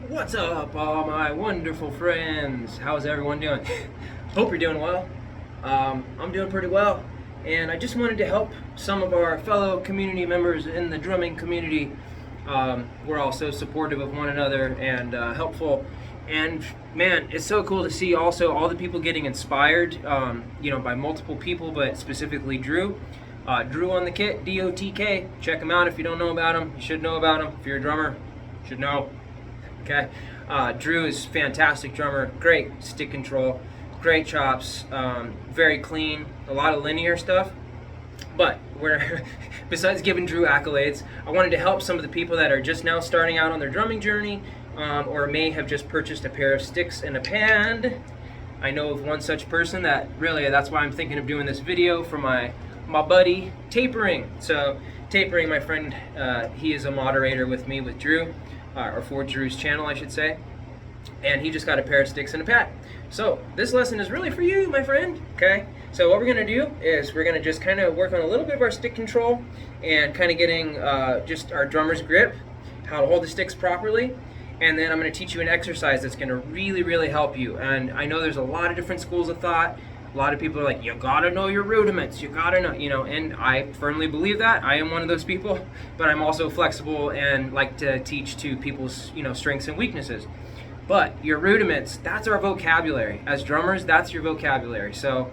What's up, all my wonderful friends? How's everyone doing? Hope you're doing well. I'm doing pretty well, and I just wanted to help some of our fellow community members in the drumming community. We're all so supportive of one another and helpful. And man, it's so cool to see also all the people getting inspired, by multiple people, but specifically Drew. Drew on the kit, DOTK. Check him out if you don't know about him. You should know about him. If you're a drummer, you should know. Okay, Drew is a fantastic drummer, great stick control, great chops, very clean, a lot of linear stuff. But besides giving Drew accolades, I wanted to help some of the people that are just now starting out on their drumming journey, or may have just purchased a pair of sticks and a pad. I know of one such person that's why I'm thinking of doing this video for my buddy Tapering. So Tapering, my friend, he is a moderator with me with Drew. Or for Drew's channel, I should say. And he just got a pair of sticks and a pad. So this lesson is really for you, my friend. Okay. So what we're gonna do is we're gonna just kind of work on a little bit of our stick control and kind of getting just our drummer's grip, how to hold the sticks properly. And then I'm gonna teach you an exercise that's gonna really, really help you. And I know there's a lot of different schools of thought. A lot of people are like, you gotta know your rudiments, you gotta know, and I firmly believe that. I am one of those people, but I'm also flexible and like to teach to people's, strengths and weaknesses. But your rudiments, that's our vocabulary. As drummers, that's your vocabulary. So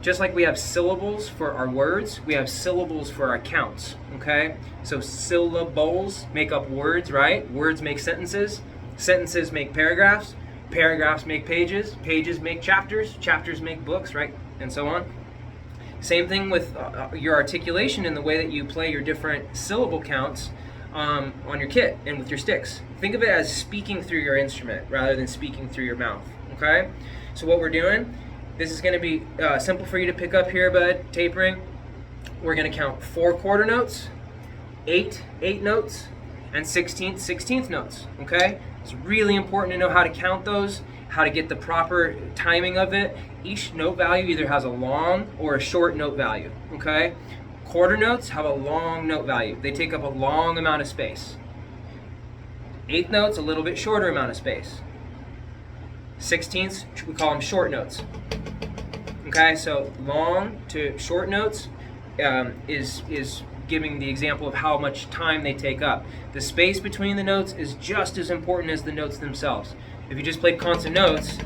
just like we have syllables for our words, we have syllables for our counts, okay? So syllables make up words, right? Words make sentences, sentences make paragraphs, paragraphs make pages, pages make chapters, chapters make books, right? And so on. Same thing with your articulation and the way that you play your different syllable counts on your kit and with your sticks. Think of it as speaking through your instrument rather than speaking through your mouth, okay? So what we're doing, this is gonna be simple for you to pick up here, bud, Tapering. We're gonna count 4 quarter notes, 8 notes, and 16th notes, okay? It's really important to know how to count those, how to get the proper timing of it. Each note value either has a long or a short note value, okay? Quarter notes have a long note value. They take up a long amount of space. 8th notes, a little bit shorter amount of space. 16ths, we call them short notes. Okay, so long to short notes is giving the example of how much time they take up. The space between the notes is just as important as the notes themselves. If you just played constant notes,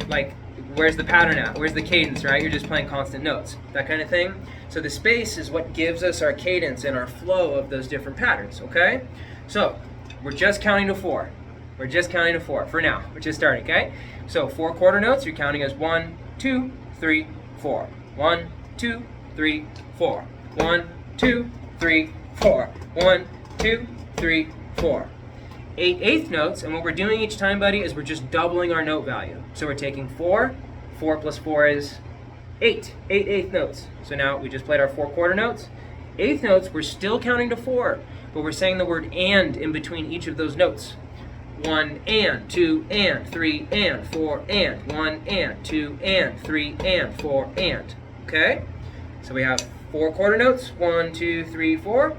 like where's the pattern at? Where's the cadence, right? You're just playing constant notes, that kind of thing. So the space is what gives us our cadence and our flow of those different patterns, okay? So we're just counting to 4. We're just counting to 4 for now. We're just starting, okay? So 4 quarter notes, you're counting as 1, 2, 3, 4. 1, 2, 3, 4. 1, 2, 3, 4. 1, 2, 3, 4. 8 eighth notes, and what we're doing each time, buddy, is we're just doubling our note value. So we're taking 4, 4 plus 4 is 8 eighth notes. So now we just played our 4 quarter notes. Eighth notes, we're still counting to 4, but we're saying the word and in between each of those notes. 1 and, 2 and, 3 and, 4 and, 1 and, 2 and, 3 and, 4 and. Okay? So we have 4 quarter notes, 1, 2, 3, 4.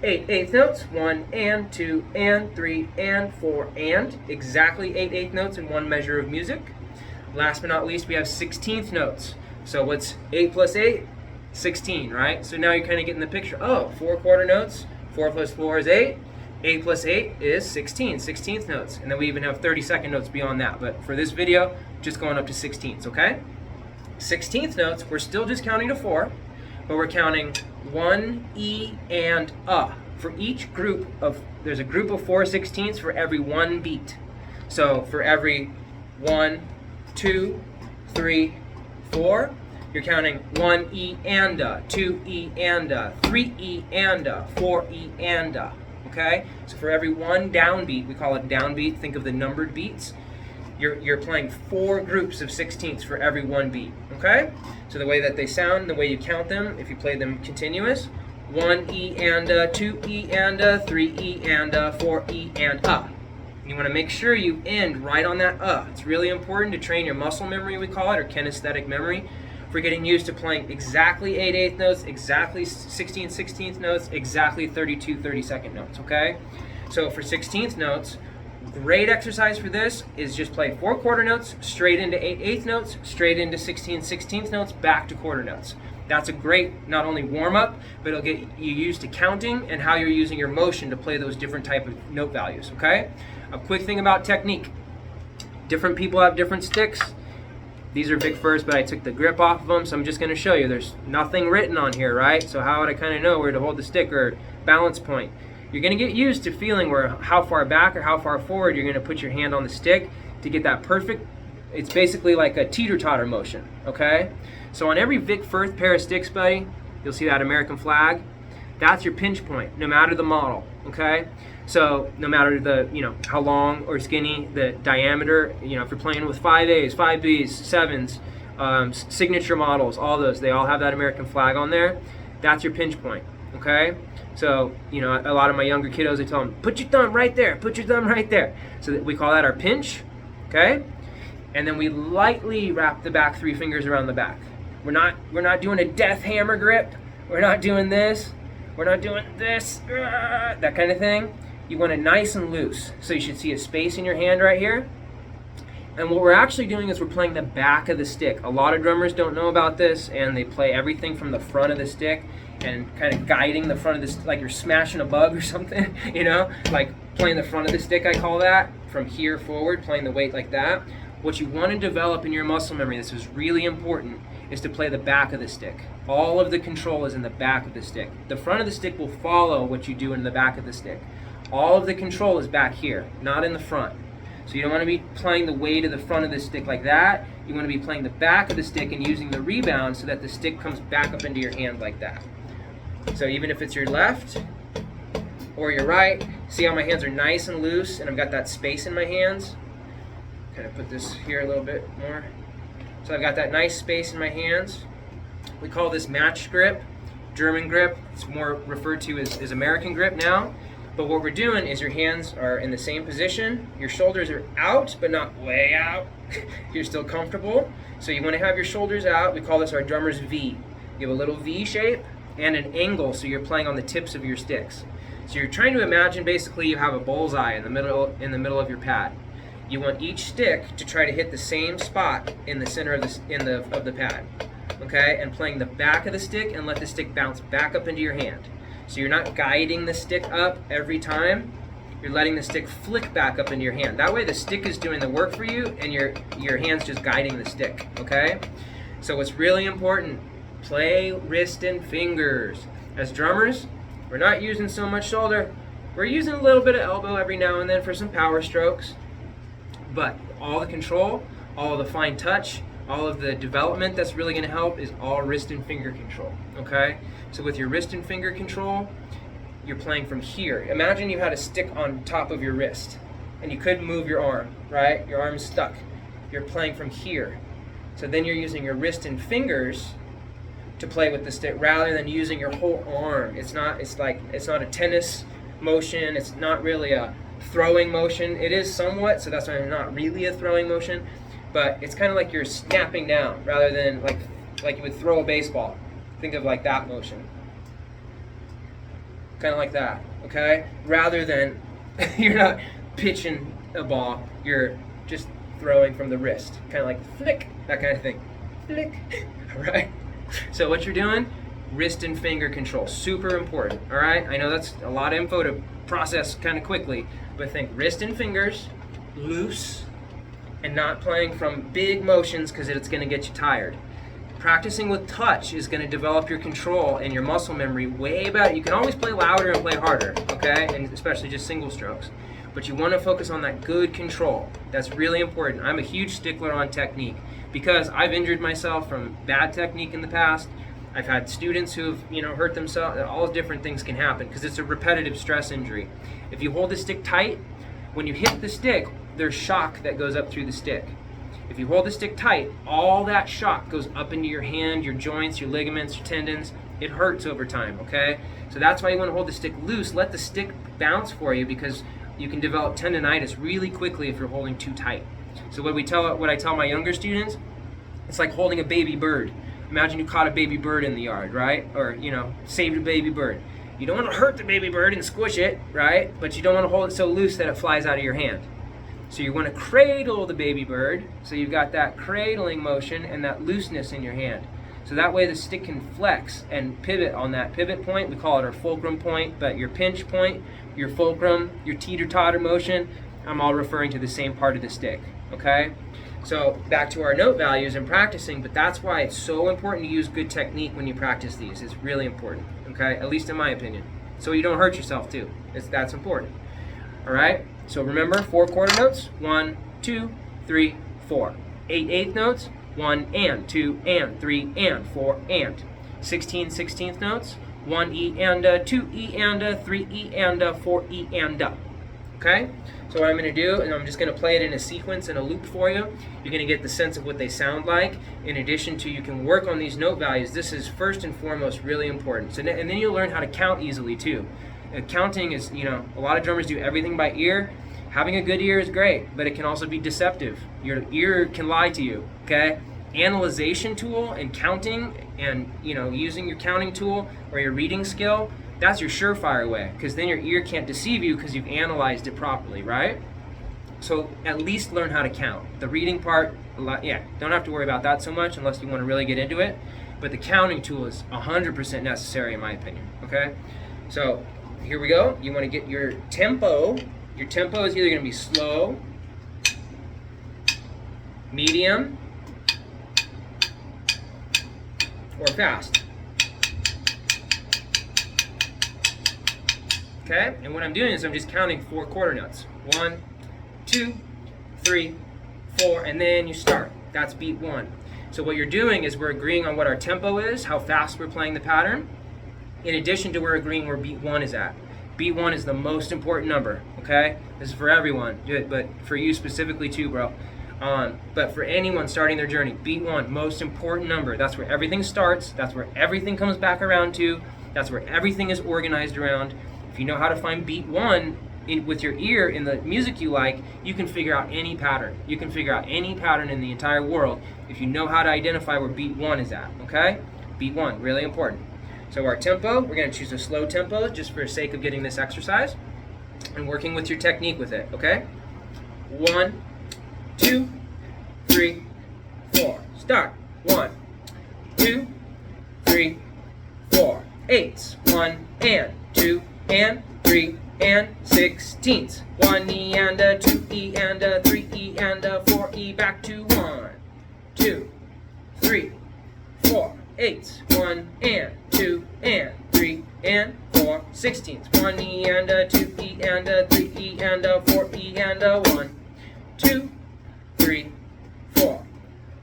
8 eighth notes, 1 and, 2 and, 3 and, 4 and. Exactly 8 eighth notes in one measure of music. Last but not least, we have 16th notes. So what's 8 plus 8? 16, right? So now you're kind of getting the picture. Oh, 4 quarter notes, 4 plus 4 is 8. 8 plus 8 is 16, 16th notes. And then we even have 32nd notes beyond that. But for this video, just going up to 16ths, okay? 16th notes, we're still just counting to 4, but we're counting 1, E, and for each group of, there's a group of 4 16ths for every 1 beat. So for every 1, 2, 3, 4, you're counting 1 E and 2 E and 3 E and 4 E and okay? So for every 1 downbeat, we call it downbeat, think of the numbered beats, you're playing 4 groups of 16ths for every 1 beat, okay? So the way that they sound, the way you count them, if you play them continuous, 1 E and 2 E and 3 E and 4 E and You want to make sure you end right on that It's really important to train your muscle memory, we call it, or kinesthetic memory, for getting used to playing exactly 8 eighth notes, exactly 16 16th notes, exactly 32 32nd notes, okay? So for 16th notes, Great exercise for this is just play 4 quarter notes, straight into 8/8 notes, straight into 16/16 notes, back to quarter notes. That's a great, not only warm up, but it'll get you used to counting and how you're using your motion to play those different type of note values, okay? A quick thing about technique. Different people have different sticks. These are Vic First, but I took the grip off of them, so I'm just gonna show you. There's nothing written on here, right? So how would I kind of know where to hold the stick or balance point? You're gonna get used to feeling how far back or how far forward you're gonna put your hand on the stick to get that perfect. It's basically like a teeter-totter motion, okay? So on every Vic Firth pair of sticks, buddy, you'll see that American flag. That's your pinch point, no matter the model, okay? So no matter the, how long or skinny the diameter, if you're playing with 5As, 5Bs, 7s, signature models, all those, they all have that American flag on there. That's your pinch point, okay? So, a lot of my younger kiddos, I tell them, put your thumb right there, put your thumb right there. So we call that our pinch, okay? And then we lightly wrap the back 3 fingers around the back. We're not doing a death hammer grip. We're not doing this. We're not doing this, that kind of thing. You want it nice and loose. So you should see a space in your hand right here. And what we're actually doing is we're playing the back of the stick. A lot of drummers don't know about this, and they play everything from the front of the stick and kind of guiding the front of the stick, like you're smashing a bug or something, like playing the front of the stick, I call that, from here forward, playing the weight like that. What you want to develop in your muscle memory, this is really important, is to play the back of the stick. All of the control is in the back of the stick. The front of the stick will follow what you do in the back of the stick. All of the control is back here, not in the front. So you don't want to be playing the weight of the front of the stick like that. You want to be playing the back of the stick and using the rebound so that the stick comes back up into your hand like that. So even if it's your left or your right, see how my hands are nice and loose and I've got that space in my hands? Kind of put this here a little bit more. So I've got that nice space in my hands. We call this match grip, German grip. It's more referred to as American grip now. But what we're doing is your hands are in the same position. Your shoulders are out, but not way out. You're still comfortable. So you want to have your shoulders out. We call this our drummer's V. You have a little V shape and an angle, so you're playing on the tips of your sticks. So you're trying to imagine basically you have a bullseye in the middle of your pad. You want each stick to try to hit the same spot in the center of the pad, okay? And playing the back of the stick and let the stick bounce back up into your hand. So you're not guiding the stick up every time. You're letting the stick flick back up into your hand. That way the stick is doing the work for you and your hand's just guiding the stick, okay? So what's really important, play wrist and fingers. As drummers, we're not using so much shoulder. We're using a little bit of elbow every now and then for some power strokes. But all the control, all of the fine touch, all of the development that's really going to help is all wrist and finger control, okay? So with your wrist and finger control, you're playing from here. Imagine you had a stick on top of your wrist and you couldn't move your arm, right? Your arm's stuck. You're playing from here. So then you're using your wrist and fingers to play with the stick rather than using your whole arm. It's not a tennis motion. It's not really a throwing motion. It is somewhat, so that's why it's not really a throwing motion, but it's kind of like you're snapping down rather than like you would throw a baseball. Think of like that motion. Kind of like that, okay? Rather than you're not pitching a ball, you're just throwing from the wrist. Kind of like flick, that kind of thing. Flick, all right? So what you're doing, wrist and finger control, super important, all right? I know that's a lot of info to process kind of quickly, but think wrist and fingers, loose, and not playing from big motions because it's going to get you tired. Practicing with touch is going to develop your control and your muscle memory way better. You can always play louder and play harder, okay? And especially just single strokes. But you want to focus on that good control. That's really important. I'm a huge stickler on technique because I've injured myself from bad technique in the past. I've had students who've, hurt themselves. All different things can happen because it's a repetitive stress injury. If you hold the stick tight, when you hit the stick, there's shock that goes up through the stick. If you hold the stick tight, all that shock goes up into your hand, your joints, your ligaments, your tendons. It hurts over time, okay? So that's why you want to hold the stick loose. Let the stick bounce for you because you can develop tendonitis really quickly if you're holding too tight. So what I tell my younger students, it's like holding a baby bird. Imagine you caught a baby bird in the yard, right? Or, saved a baby bird. You don't want to hurt the baby bird and squish it, right? But you don't want to hold it so loose that it flies out of your hand. So you want to cradle the baby bird, so you've got that cradling motion and that looseness in your hand. So that way the stick can flex and pivot on that pivot point. We call it our fulcrum point, but your pinch point, your fulcrum, your teeter-totter motion, I'm all referring to the same part of the stick, okay? So back to our note values and practicing, but that's why it's so important to use good technique when you practice these. It's really important, okay? At least in my opinion. So you don't hurt yourself too. That's important. All right? So remember, 4 quarter notes, 1, 2, 3, 4. 8 eighth notes, 1 and 2 and 3 and 4 and. 16 16th notes, 1 E and 2 E and 3 E and 4 E and. Okay? So what I'm going to do, and I'm just going to play it in a sequence, in a loop for you. You're going to get the sense of what they sound like. In addition to, you can work on these note values. This is first and foremost really important. So, and then you'll learn how to count easily too. Counting is, a lot of drummers do everything by ear. Having a good ear is great, but it can also be deceptive. Your ear can lie to you, okay? Analyzation tool and counting and, using your counting tool or your reading skill, that's your surefire way, because then your ear can't deceive you because you've analyzed it properly, right? So at least learn how to count. The reading part, don't have to worry about that so much unless you want to really get into it. But the counting tool is 100% necessary in my opinion, okay? So here we go. You want to get your tempo. Your tempo is either going to be slow, medium, or fast. Okay, and what I'm doing is I'm just counting 4 quarter notes. 1, 2, 3, 4, and then you start. That's beat 1. So what you're doing is we're agreeing on what our tempo is, how fast we're playing the pattern. In addition to we're agreeing where beat 1 is at. Beat 1 is the most important number, okay? This is for everyone, but for you specifically too, bro. But for anyone starting their journey, beat 1, most important number. That's where everything starts. That's where everything comes back around to. That's where everything is organized around. If you know how to find beat 1 with your ear in the music you like, you can figure out any pattern. You can figure out any pattern in the entire world if you know how to identify where beat 1 is at, okay? Beat 1, really important. So our tempo, we're going to choose a slow tempo just for the sake of getting this exercise and working with your technique with it, okay? 1, 2, 3, 4. Start. 1, 2, 3, 4. 8s. 1 and 2 and 3 and 16ths. 1 E and a 2 E and a 3 E and a 4 E. Back to 1, 2, 3, 4. 8s. 1 and 2 and 3 and 4. 16ths. 1 E and a 2 E and a 3 E and a 4 E and a 1, 2, 3, 4.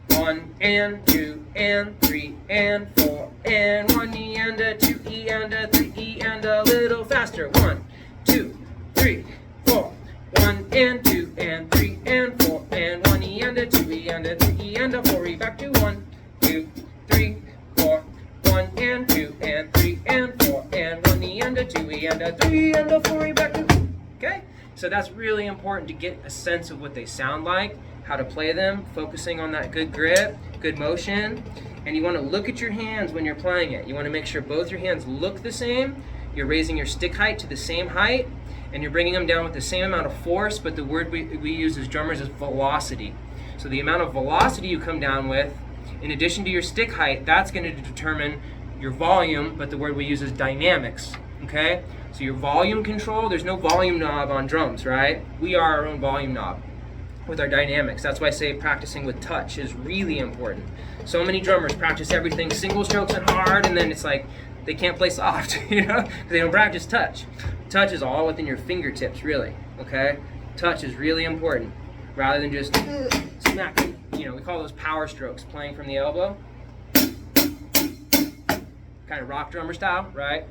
1 and 2 and 3 and 4 and 1 E and a 2 E and a 3 E and a little faster. 1, 2, 3, 4. 1 and 2 and 3 and 4 and 1 E and a 2 E and a 3 E and a 4 E. Back to 1, 2, 3, 4. 1 and 2 and 3 and 4 and 1 E and a 2 E and a 3 and a 4 E. Back to, okay? So that's really important to get a sense of what they sound like, how to play them, focusing on that good grip, good motion. And you want to look at your hands when you're playing it. You want to make sure both your hands look the same. You're raising your stick height to the same height, and you're bringing them down with the same amount of force, but the word we use as drummers is velocity. So the amount of velocity you come down with, in addition to your stick height, that's going to determine your volume, but the word we use is dynamics, okay? So your volume control, there's no volume knob on drums, right? We are our own volume knob with our dynamics. That's why I say practicing with touch is really important. So many drummers practice everything single strokes and hard, and then it's like they can't play soft, because they don't practice touch. Touch is all within your fingertips, really, okay? Touch is really important, rather than just smacking. We call those power strokes, playing from the elbow. Kind of rock drummer style, right?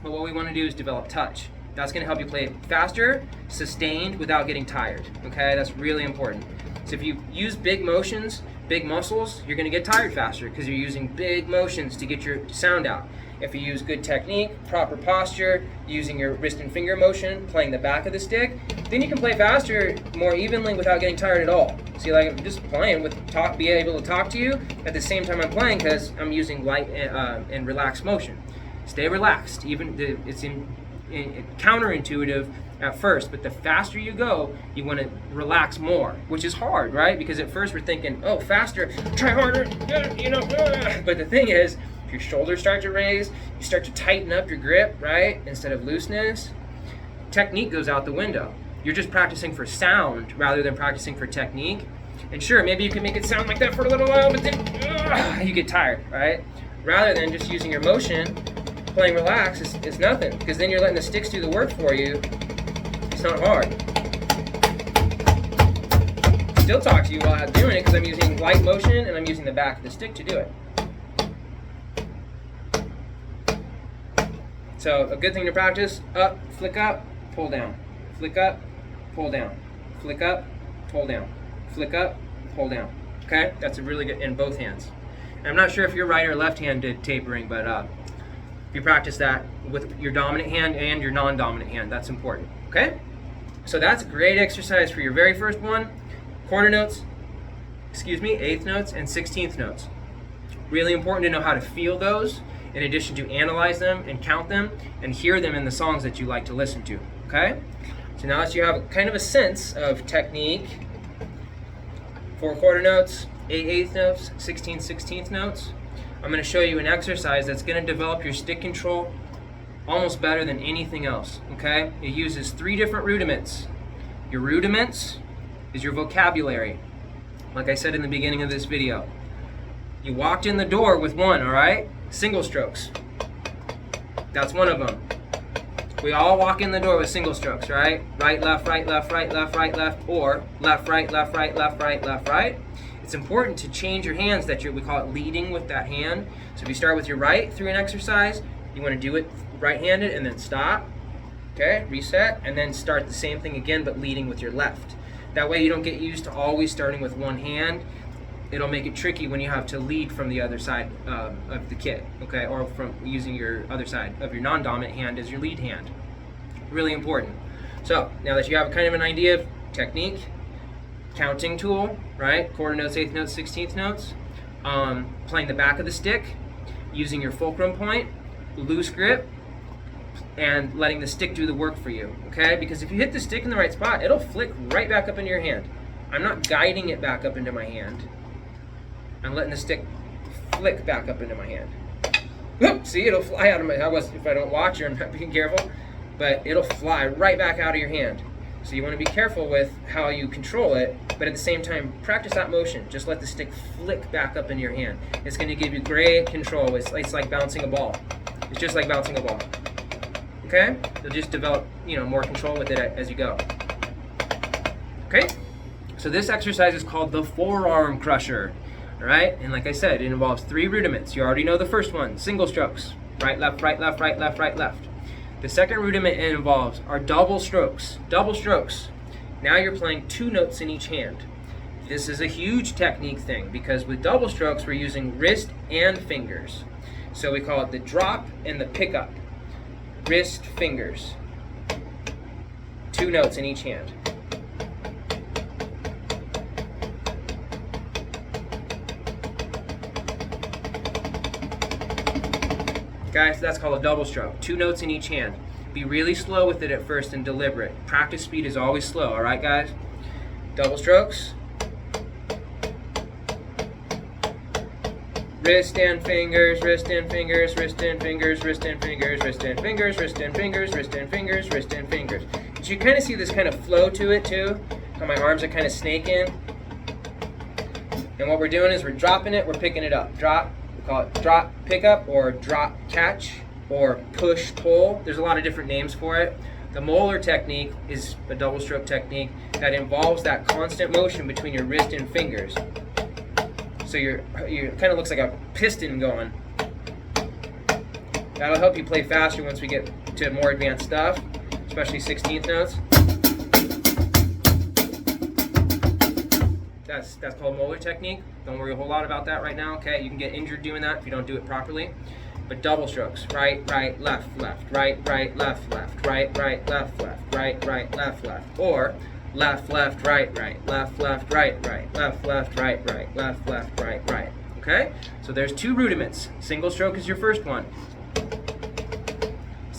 But what we want to do is develop touch. That's going to help you play faster, sustained, without getting tired, okay? That's really important. So if you use big motions, big muscles, you're going to get tired faster because you're using big motions to get your sound out. If you use good technique, proper posture, using your wrist and finger motion, playing the back of the stick, then you can play faster, more evenly without getting tired at all. See, like I'm just playing with be able to talk to you at the same time I'm playing because I'm using light and relaxed motion. Stay relaxed. Even it's counterintuitive at first, but the faster you go, you want to relax more, which is hard, right? Because at first we're thinking, oh, faster, try harder, you know. But the thing is, if your shoulders start to raise, you start to tighten up your grip, right? Instead of looseness, technique goes out the window. You're just practicing for sound rather than practicing for technique. And sure, maybe you can make it sound like that for a little while, but then you get tired, right? Rather than just using your motion, playing relax is nothing, because then you're letting the sticks do the work for you. It's not hard. Still talk to you while I'm doing it because I'm using light motion and I'm using the back of the stick to do it. So a good thing to practice: up, flick up, pull down, flick up, pull down, flick up, pull down, flick up, pull down. Okay, that's a really good in both hands. And I'm not sure if you're right or left-handed tapering, but if you practice that with your dominant hand and your non-dominant hand, that's important. Okay, so that's a great exercise for your very first one. Quarter notes, eighth notes, and 16th notes. Really important to know how to feel those, in addition to analyze them and count them and hear them in the songs that you like to listen to. Okay, so now that you have kind of a sense of technique, 4 quarter notes, 8 eighth notes, 16 16th notes, I'm going to show you an exercise that's going to develop your stick control almost better than anything else. Okay, it uses 3 different rudiments. Your rudiments is your vocabulary, like I said in the beginning of this video. You walked in the door with one, all right? Single strokes. That's one of them. We all walk in the door with single strokes, right? Right, left, right, left, right, left, right, left, or left, right, left, right, left, right, left, right. It's important to change your hands that we call it leading with that hand. So if you start with your right through an exercise, you want to do it right-handed and then stop, okay, reset, and then start the same thing again but leading with your left. That way you don't get used to always starting with one hand. It'll make it tricky when you have to lead from the other side of the kit, okay, or from using your other side of your non-dominant hand as your lead hand. Really important. So now that you have kind of an idea of technique, counting tool, right, quarter notes, eighth notes, 16th notes, playing the back of the stick, using your fulcrum point, loose grip, and letting the stick do the work for you, okay? Because if you hit the stick in the right spot, it'll flick right back up into your hand. I'm not guiding it back up into my hand. I'm letting the stick flick back up into my hand. Whoop, see, it'll fly out of my hand. If I don't watch or I'm not being careful, but it'll fly right back out of your hand. So you want to be careful with how you control it, but at the same time, practice that motion. Just let the stick flick back up into your hand. It's going to give you great control. It's like bouncing a ball. It's just like bouncing a ball. Okay? You'll just develop, more control with it as you go. Okay? So this exercise is called the Forearm Crusher. All right? And like I said, it involves 3 rudiments. You already know the first one, single strokes. Right, left, right, left, right, left, right, left. The second rudiment it involves are double strokes. Double strokes. Now you're playing 2 notes in each hand. This is a huge technique thing because with double strokes we're using wrist and fingers. So we call it the drop and the pickup. Wrist, fingers. 2 notes in each hand. Guys, that's called a double stroke. 2 notes in each hand. Be really slow with it at first and deliberate. Practice speed is always slow, all right, guys? Double strokes. Wrist and fingers, wrist and fingers, wrist and fingers, wrist and fingers, wrist and fingers, wrist and fingers, wrist and fingers, wrist and fingers. But you kind of see this kind of flow to it too, how my arms are kind of snaking. And what we're doing is we're dropping it, we're picking it up. Drop, we call it drop, pick up, or drop, catch, or push, pull. There's a lot of different names for it. The molar technique is a double stroke technique that involves that constant motion between your wrist and fingers. So you kind of looks like a piston going. That'll help you play faster once we get to more advanced stuff, especially 16th notes. That's called molar technique. Don't worry a whole lot about that right now, okay? You can get injured doing that if you don't do it properly. But double strokes, right, right, left, left, right, right, left, left, right, right, left, left, right, right, left, left, or left, left, right, right, left, left, right, right, left, left, right, right, left, left, right, right. Okay? So there's 2 rudiments. Single stroke is your first one.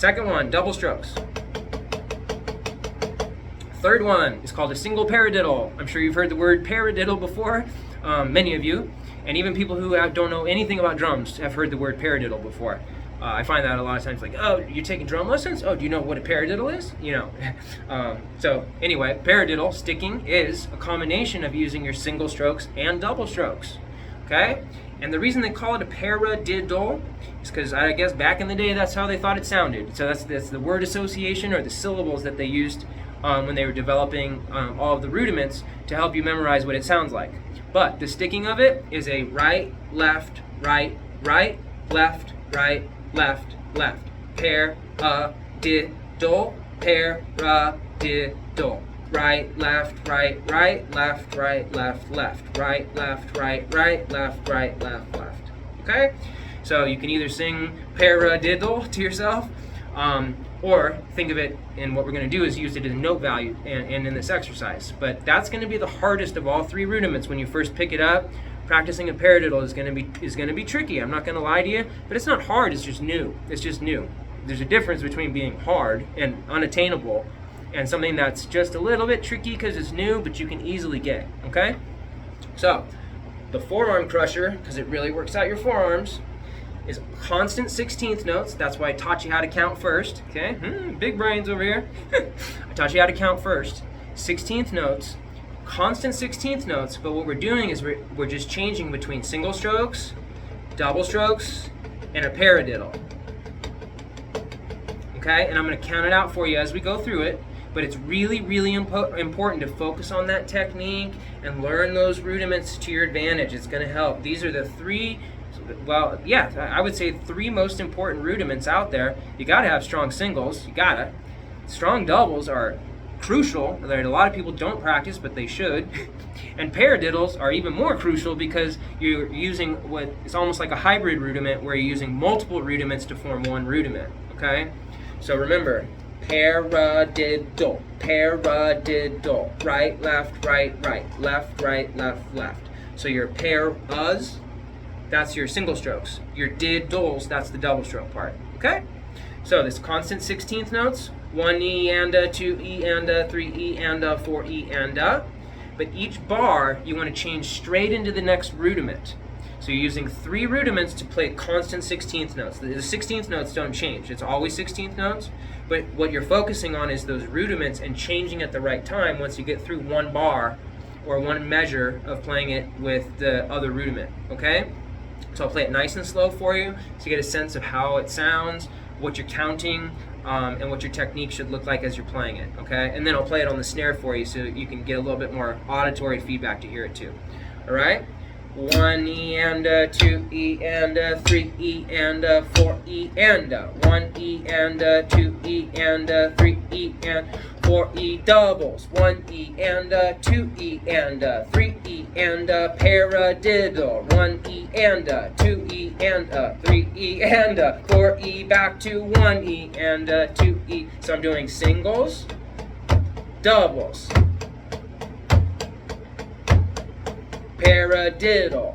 Second one, double strokes. Third one is called a single paradiddle. I'm sure you've heard the word paradiddle before, many of you, and even people who don't know anything about drums have heard the word paradiddle before. I find that a lot of times, like, oh, you're taking drum lessons? Oh, do you know what a paradiddle is? You know. So anyway, paradiddle, sticking, is a combination of using your single strokes and double strokes, okay? And the reason they call it a paradiddle is because I guess back in the day, that's how they thought it sounded. So that's the word association, or the syllables that they used when they were developing all of the rudiments to help you memorize what it sounds like. But the sticking of it is a right, left, right, right, left, right, left, left. Paradiddle, paradiddle. Right, left, right, right, left, right, left, left. Right, left, right, right, left, right, left, left. Okay? So you can either sing paradiddle to yourself, or think of it, and what we're going to do is use it as a note value and in this exercise. But that's going to be the hardest of all three rudiments when you first pick it up. Practicing a paradiddle is going to be tricky. I'm not going to lie to you, but it's not hard. It's just new. It's just new. There's a difference between being hard and unattainable and something that's just a little bit tricky because it's new, but you can easily get. Okay? So the forearm crusher, because it really works out your forearms, is constant 16th notes. That's why I taught you how to count first. Okay, big brains over here. I taught you how to count first. 16th notes, constant 16th notes. But what we're doing is we're just changing between single strokes, double strokes, and a paradiddle. Okay, and I'm going to count it out for you as we go through it. But it's really, really important to focus on that technique and learn those rudiments to your advantage. It's going to help. These are the three. Well, yeah, I would say three most important rudiments out there. You got to have strong singles. You got to. Strong doubles are crucial. A lot of people don't practice, but they should. And paradiddles are even more crucial because you're using what is almost like a hybrid rudiment, where you're using multiple rudiments to form one rudiment. Okay? So remember, paradiddle, paradiddle. Right, left, right, right. Left, right, left, left. So your paras, that's your single strokes. Your diddles, that's the double stroke part. Okay? So this constant 16th notes, 1 E and a, 2 E and a, 3 E and a, 4 E and a. But each bar, you want to change straight into the next rudiment. So you're using 3 rudiments to play constant 16th notes. The 16th notes don't change. It's always 16th notes. But what you're focusing on is those rudiments and changing at the right time once you get through one bar or one measure of playing it with the other rudiment. Okay? So I'll play it nice and slow for you so you get a sense of how it sounds, what you're counting, and what your technique should look like as you're playing it, okay? And then I'll play it on the snare for you so you can get a little bit more auditory feedback to hear it too. All right? 1 E and a, 2 E and a, 3 E and a, 4 E and a. 1 E and a, 2 E and a, 3 E and 4 E doubles. 1 E and a, 2 E and a, 3 E and a, paradiddle. 1 E and a, 2 E and a, 3 E and a, 4 E back to 1 E and a, 2 E. So I'm doing singles, doubles, paradiddle.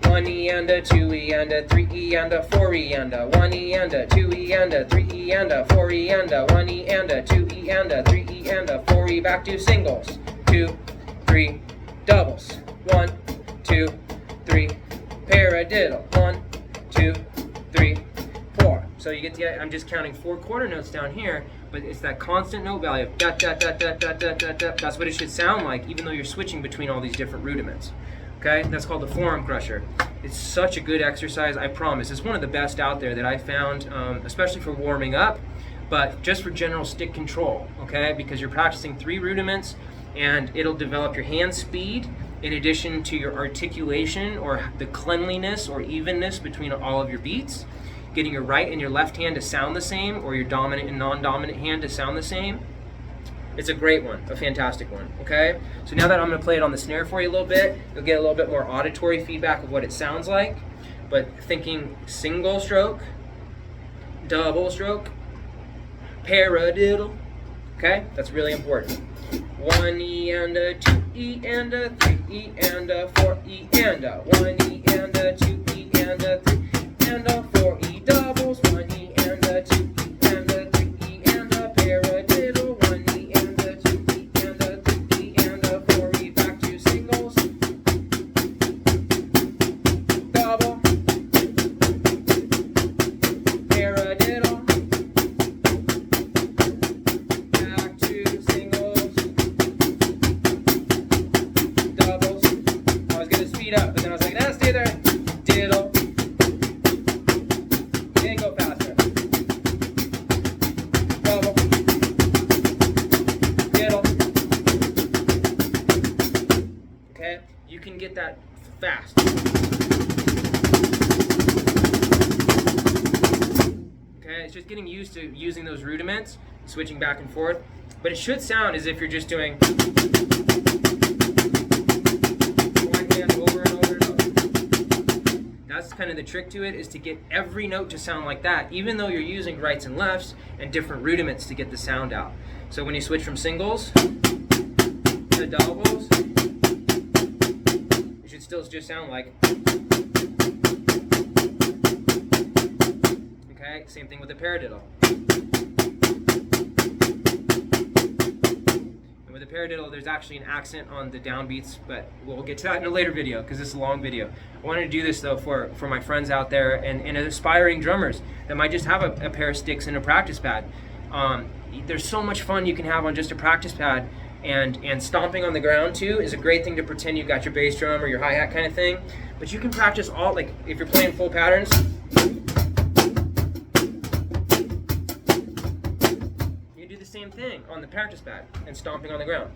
1 E and a, 2 E and a, 3 E and a, 4 E and a. 1 E and a, 2 E and a, 3 E and a, 4 E and a. 1 E and a, 2 E and a, 3 E and a, 4 E back to singles. 2, 3, doubles. 1, 2, 3, paradiddle. 1, 2, 3, 4. So you get the, I'm just counting 4 quarter notes down here, but it's that constant note value of da da da da da da da da. That's what it should sound like, even though you're switching between all these different rudiments. Okay, that's called the Forearm Crusher. It's such a good exercise, I promise. It's one of the best out there that I found, especially for warming up, but just for general stick control, okay? Because you're practicing 3 rudiments, and it'll develop your hand speed in addition to your articulation or the cleanliness or evenness between all of your beats, getting your right and your left hand to sound the same, or your dominant and non-dominant hand to sound the same. It's a great one, a fantastic one, okay? So now that I'm gonna play it on the snare for you a little bit, you'll get a little bit more auditory feedback of what it sounds like, but thinking single stroke, double stroke, paradiddle, okay? That's really important. 1 E and a, 2 E and a, 3 E and a, 4 E and a. 1 E and a, 2 E and and a 3 and a 4 E doubles, 1 E and a 2 E and a 3 E and a paradiddle, 1 E and a 2 E and a 3 E and a 4 E, back to singles, double, paradiddle, back to singles, doubles. I was gonna speed up, but then I was like, nah, stay there. Diddle. Then go faster. Double. Diddle. Okay? You can get that fast. Okay? It's just getting used to using those rudiments, switching back and forth. But it should sound as if you're just doing one hand over and over and over. That's kind of the trick to it, is to get every note to sound like that, even though you're using rights and lefts and different rudiments to get the sound out. So when you switch from singles to doubles, it should still just sound like. Okay, same thing with the paradiddle. And with the paradiddle, there's actually an accent on the downbeats, but we'll get to that in a later video because this is a long video. I wanted to do this though for my friends out there and aspiring drummers that might just have a pair of sticks and a practice pad. There's so much fun you can have on just a practice pad, and stomping on the ground too is a great thing to pretend you've got your bass drum or your hi-hat kind of thing. But you can practice all, like if you're playing full patterns, you do the same thing on the practice pad and stomping on the ground.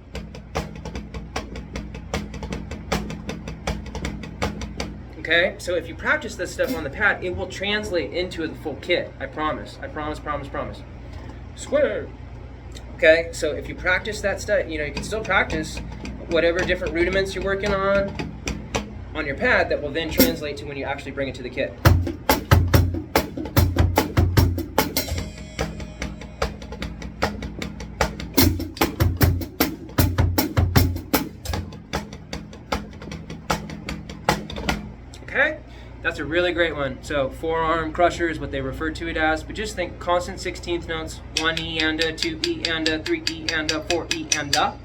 Okay, so if you practice this stuff on the pad, it will translate into the full kit. I promise. I promise, promise, promise. Square. Okay, so if you practice that stuff, you can still practice whatever different rudiments you're working on your pad that will then translate to when you actually bring it to the kit. Okay, that's a really great one. So Forearm Crusher is what they refer to it as, but just think constant 16th notes, 1 E and a 2 E and a 3 E and a 4 E and a.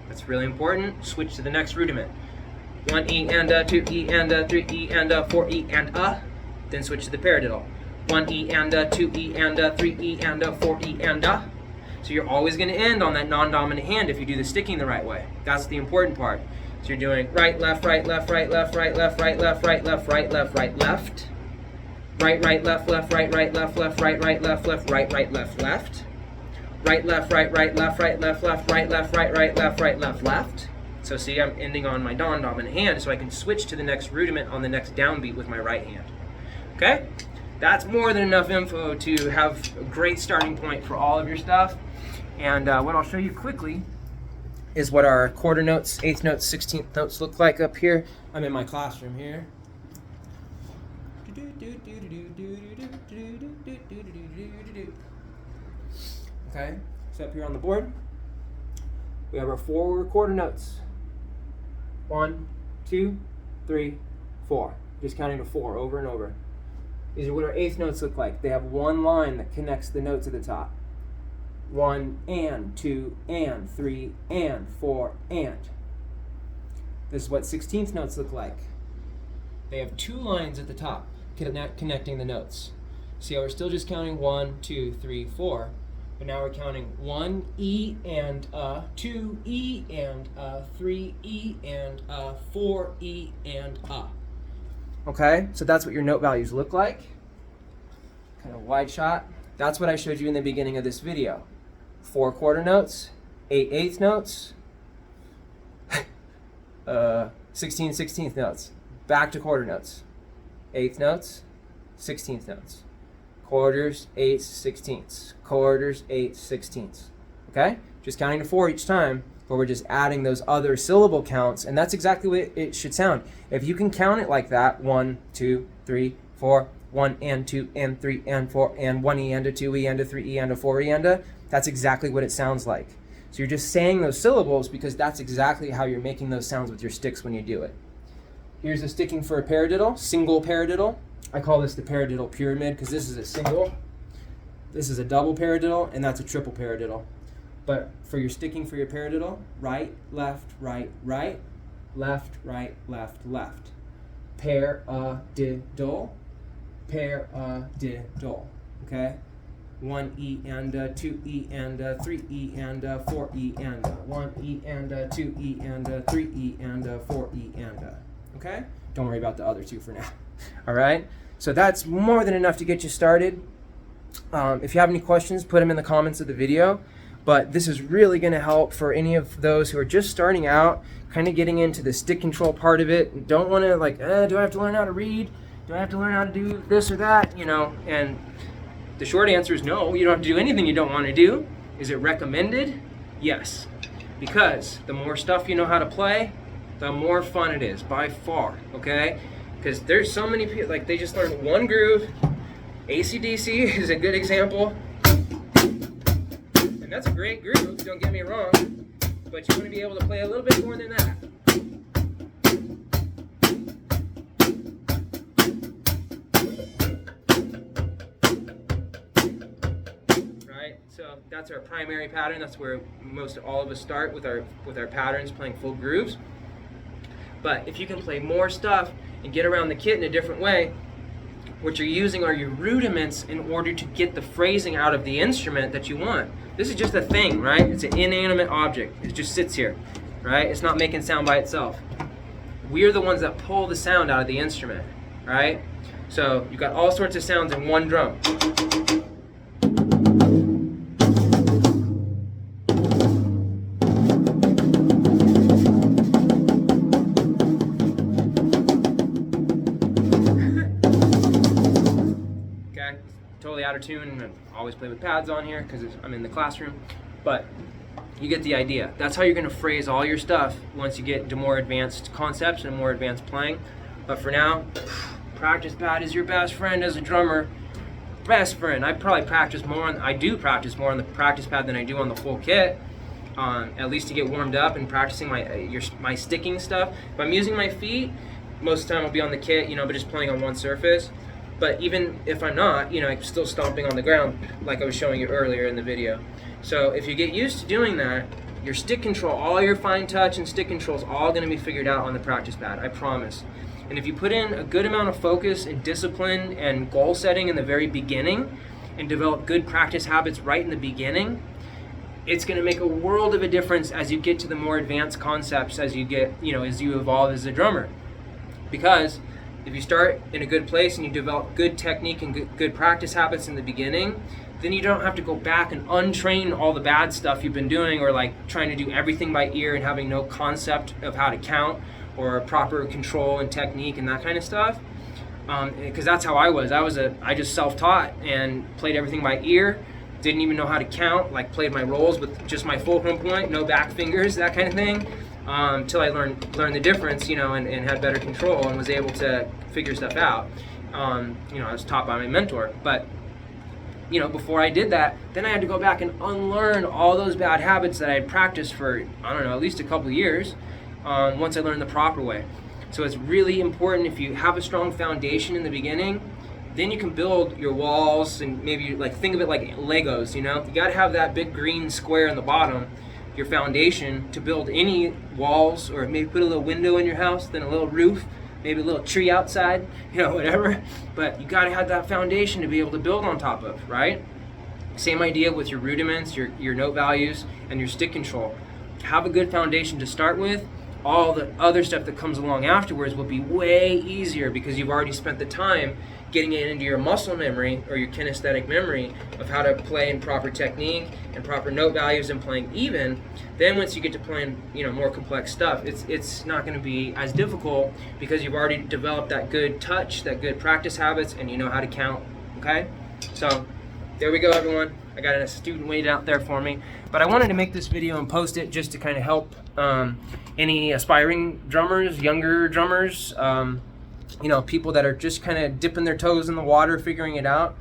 That's really important. Switch to the next rudiment. 1 E and a 2 E and a 3 E and a 4 E and a. Then switch to the paradiddle. 1 E and a 2 E and a 3 E and a 4 E and a. So you're always going to end on that non-dominant hand if you do the sticking the right way. That's the important part. So you're doing right, left, right, left, right, left, right, left, right, left, right, left, right, left, right, left. Right, right, left, left, right, right, left, left, right, right, left, left, right, right, left, left. Right, left, right, right, left, right, left, left, right, left, right, right, left, right, left, left. So see, I'm ending on my non-dominant hand, so I can switch to the next rudiment on the next downbeat with my right hand. Okay? That's more than enough info to have a great starting point for all of your stuff. And what I'll show you quickly is what our quarter notes, eighth notes, 16th notes look like up here. I'm in my classroom here. Okay, so up here on the board, we have our 4 quarter notes. 1, 2, 3, 4. Just counting to 4 over and over. These are what our eighth notes look like. They have one line that connects the notes at the top. 1 and 2 and 3 and 4 and. This is what 16th notes look like. They have 2 lines at the top connecting the notes. See how we're still just counting 1, 2, 3, 4, but now we're counting 1 E and 2 E and 3 E and 4 E and Okay, so that's what your note values look like. Kind of wide shot. That's what I showed you in the beginning of this video. 4 quarter notes, 8 eighth notes, 16 16th notes, back to quarter notes, eighth notes, 16th notes, quarters, eighths, 16ths, quarters, eighths, 16ths. Okay? Just counting to 4 each time, but we're just adding those other syllable counts, and that's exactly what it should sound. If you can count it like that, 1, 2, 3, 4, 1 and 2 and 3 and 4 and 1 E and a 2 E and a 3 E and a 4 E and a, that's exactly what it sounds like. So you're just saying those syllables because that's exactly how you're making those sounds with your sticks when you do it. Here's the sticking for a paradiddle, single paradiddle. I call this the paradiddle pyramid because this is a single, this is a double paradiddle, and that's a triple paradiddle. But for your sticking for your paradiddle, right, left, right, right, left, right, left, left. Paradiddle, paradiddle, okay? 1E and 2E and 3E and 4E and 1E and 2E and 3E and 4E and, okay? Don't worry about the other two for now. All right? So that's more than enough to get you started. If you have any questions, put them in the comments of the video. But this is really going to help for any of those who are just starting out, kind of getting into the stick control part of it, and don't want to like, do I have to learn how to read? Do I have to learn how to do this or that? You know, and the short answer is no, you don't have to do anything you don't want to do. Is it recommended? Yes. Because the more stuff you know how to play, the more fun it is, by far, okay? Because there's so many people, like they just learn one groove. AC/DC is a good example. And that's a great groove, don't get me wrong. But you want to be able to play a little bit more than that. So that's our primary pattern. That's where most all of us start with our patterns, playing full grooves. But if you can play more stuff and get around the kit in a different way, what you're using are your rudiments in order to get the phrasing out of the instrument that you want. This is just a thing, right? It's an inanimate object. It just sits here, right? It's not making sound by itself. We're the ones that pull the sound out of the instrument, right? So you've got all sorts of sounds in one drum. Totally out of tune. I always play with pads on here because I'm in the classroom, but you get the idea. That's how you're going to phrase all your stuff once you get into more advanced concepts and more advanced playing. But for now, practice pad is your best friend as a drummer. Best friend. I do practice more on the practice pad than I do on the full kit. At least to get warmed up and practicing my sticking stuff. If I'm using my feet, most of the time I'll be on the kit, but just playing on one surface. But even if I'm not, I'm still stomping on the ground like I was showing you earlier in the video. So if you get used to doing that, your stick control, all your fine touch and stick control is all going to be figured out on the practice pad, I promise. And if you put in a good amount of focus and discipline and goal setting in the very beginning and develop good practice habits right in the beginning, it's going to make a world of a difference as you get to the more advanced concepts as you get, as you evolve as a drummer. Because if you start in a good place and you develop good technique and good practice habits in the beginning, then you don't have to go back and untrain all the bad stuff you've been doing, or like trying to do everything by ear and having no concept of how to count or proper control and technique and that kind of stuff. Because that's how I was. I just self-taught and played everything by ear. Didn't even know how to count, like played my rolls with just my fulcrum point, no back fingers, that kind of thing. Till I learned the difference, and had better control and was able to figure stuff out. I was taught by my mentor, but before I did that, then I had to go back and unlearn all those bad habits that I had practiced for, at least a couple of years, once I learned the proper way. So it's really important, if you have a strong foundation in the beginning, then you can build your walls, and maybe think of it like Legos, you gotta have that big green square in the bottom, your foundation, to build any walls, or maybe put a little window in your house, then a little roof, maybe a little tree outside, whatever. But you gotta have that foundation to be able to build on top of, right? Same idea with your rudiments, your note values, and your stick control. Have a good foundation to start with. All the other stuff that comes along afterwards will be way easier because you've already spent the time getting it into your muscle memory or your kinesthetic memory of how to play in proper technique and proper note values and playing even. Then once you get to playing more complex stuff, it's not going to be as difficult because you've already developed that good touch, that good practice habits, and you know how to count. Okay, so there we go, everyone. I got a student waiting out there for me, but I wanted to make this video and post it just to kind of help any aspiring drummers, younger drummers, people that are just kind of dipping their toes in the water, figuring it out.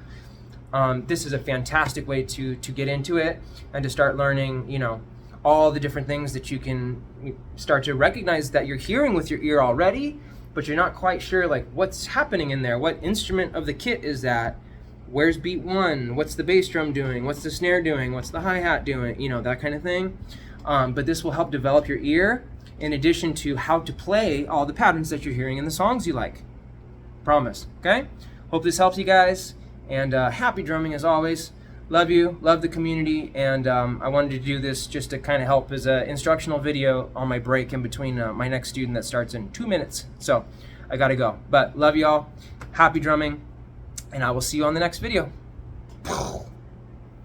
This is a fantastic way to get into it and to start learning, all the different things that you can start to recognize that you're hearing with your ear already, but you're not quite sure like what's happening in there. What instrument of the kit is that? Where's beat 1? What's the bass drum doing? What's the snare doing? What's the hi-hat doing? You know, that kind of thing. But this will help develop your ear in addition to how to play all the patterns that you're hearing in the songs you like. Promise, okay? Hope this helps you guys, and happy drumming as always. Love you, love the community, and I wanted to do this just to kind of help as an instructional video on my break in between my next student that starts in 2 minutes. So I gotta go, but love y'all, happy drumming, and I will see you on the next video.